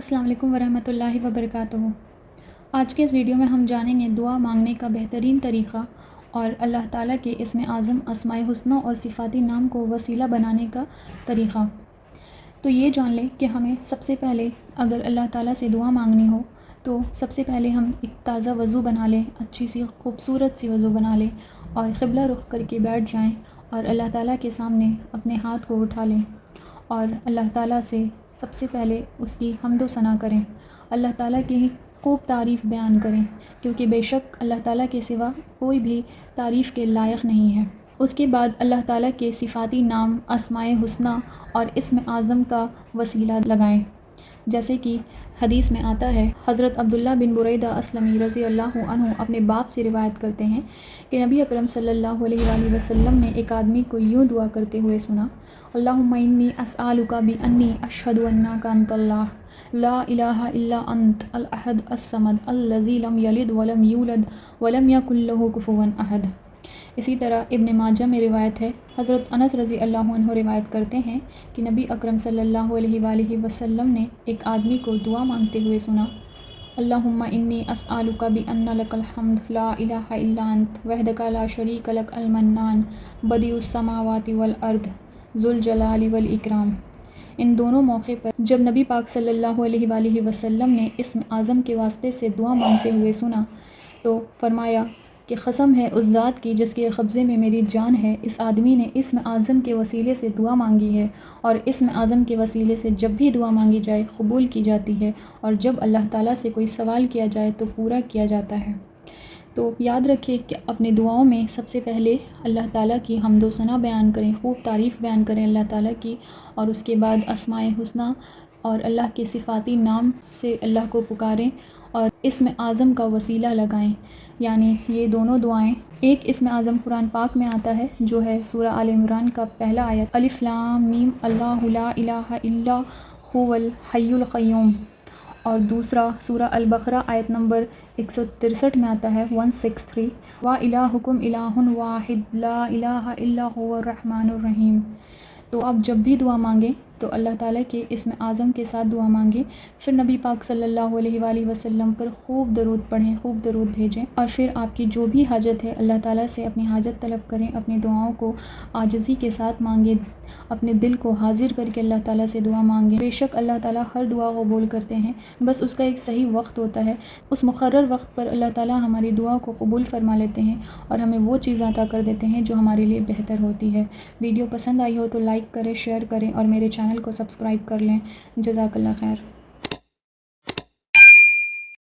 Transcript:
السلام علیکم ورحمۃ اللہ وبرکاتہ۔ آج کے اس ویڈیو میں ہم جانیں گے دعا مانگنے کا بہترین طریقہ اور اللہ تعالیٰ کے اسم اعظم اسماء حسنہ اور صفاتی نام کو وسیلہ بنانے کا طریقہ۔ تو یہ جان لیں کہ ہمیں سب سے پہلے اگر اللہ تعالیٰ سے دعا مانگنی ہو تو سب سے پہلے ہم ایک تازہ وضو بنا لیں، اچھی سی خوبصورت سی وضو بنا لیں اور قبلہ رخ کر کے بیٹھ جائیں اور اللہ تعالیٰ کے سامنے اپنے ہاتھ کو اٹھا لیں اور اللہ تعالیٰ سے سب سے پہلے اس کی حمد و ثنا کریں، اللہ تعالیٰ کی خوب تعریف بیان کریں، کیونکہ بے شک اللہ تعالیٰ کے سوا کوئی بھی تعریف کے لائق نہیں ہے۔ اس کے بعد اللہ تعالیٰ کے صفاتی نام اسماء حسنہ اور اسم اعظم کا وسیلہ لگائیں، جیسے کہ حدیث میں آتا ہے، حضرت عبداللہ بن بریدہ اسلمی رضی اللہ عنہ اپنے باپ سے روایت کرتے ہیں کہ نبی اکرم صلی اللہ علیہ وآلہ وسلم نے ایک آدمی کو یوں دعا کرتے ہوئے سنا، اللہم انی اسألک بانی اشہد انک انت اللہ لا الہ الا انت الاحد الصمد الذی لم یلد ولم یولد ولم یکن لہ کفوا احد۔ اسی طرح ابن ماجہ میں روایت ہے، حضرت انس رضی اللہ عنہ روایت کرتے ہیں کہ نبی اکرم صلی اللہ علیہ وآلہ وسلم نے ایک آدمی کو دعا مانگتے ہوئے سنا، اللہم انی اسألک بان لک الحمد لا الہ الا انت وحدک لا شریک لک المنان بدیع السماوات والارض ذو الجلال والاکرام۔ ان دونوں موقع پر جب نبی پاک صلی اللہ علیہ وآلہ وسلم نے اسم اعظم کے واسطے سے دعا مانگتے ہوئے سنا تو فرمایا کہ قسم ہے اس ذات کی جس کے قبضے میں میری جان ہے، اس آدمی نے اسم اعظم کے وسیلے سے دعا مانگی ہے اور اسم اعظم کے وسیلے سے جب بھی دعا مانگی جائے قبول کی جاتی ہے، اور جب اللہ تعالیٰ سے کوئی سوال کیا جائے تو پورا کیا جاتا ہے۔ تو یاد رکھیں کہ اپنے دعاؤں میں سب سے پہلے اللہ تعالیٰ کی حمد و ثنا بیان کریں، خوب تعریف بیان کریں اللہ تعالیٰ کی، اور اس کے بعد اسماء حسنہ اور اللہ کے صفاتی نام سے اللہ کو پکاریں اور اسم اعظم کا وسیلہ لگائیں۔ یعنی یہ دونوں دعائیں، ایک اسم اعظم قرآن پاک میں آتا ہے جو ہے سورہ آل عمران کا پہلا آیت، الف لام میم اللہ لا الہ الا هو الحی القیوم، اور دوسرا سورہ البقرہ آیت نمبر 163 میں آتا ہے 163، وَإِلَٰهُكُمْ إِلَٰهٌ وَاحِدٌ لَا إِلَٰهَ إِلَّا هُوَ الرَّحْمَٰنُ الرَّحِيمُ۔ تو آپ جب بھی دعا مانگیں تو اللہ تعالیٰ کے اسم اعظم کے ساتھ دعا مانگیں، پھر نبی پاک صلی اللہ علیہ وآلہ وسلم پر خوب درود پڑھیں، خوب درود بھیجیں، اور پھر آپ کی جو بھی حاجت ہے اللہ تعالیٰ سے اپنی حاجت طلب کریں، اپنی دعاؤں کو عاجزی کے ساتھ مانگیں، اپنے دل کو حاضر کر کے اللہ تعالیٰ سے دعا مانگیں۔ بے شک اللہ تعالیٰ ہر دعا قبول کرتے ہیں، بس اس کا ایک صحیح وقت ہوتا ہے، اس مقرر وقت پر اللہ تعالیٰ ہماری دعا کو قبول فرما لیتے ہیں اور ہمیں وہ چیز عطا کر دیتے ہیں جو ہمارے لیے بہتر ہوتی ہے۔ ویڈیو پسند آئی ہو تو لائک کریں، شیئر کریں اور میرے چینل کو سبسکرائب کر لیں۔ جزاک اللہ خیر۔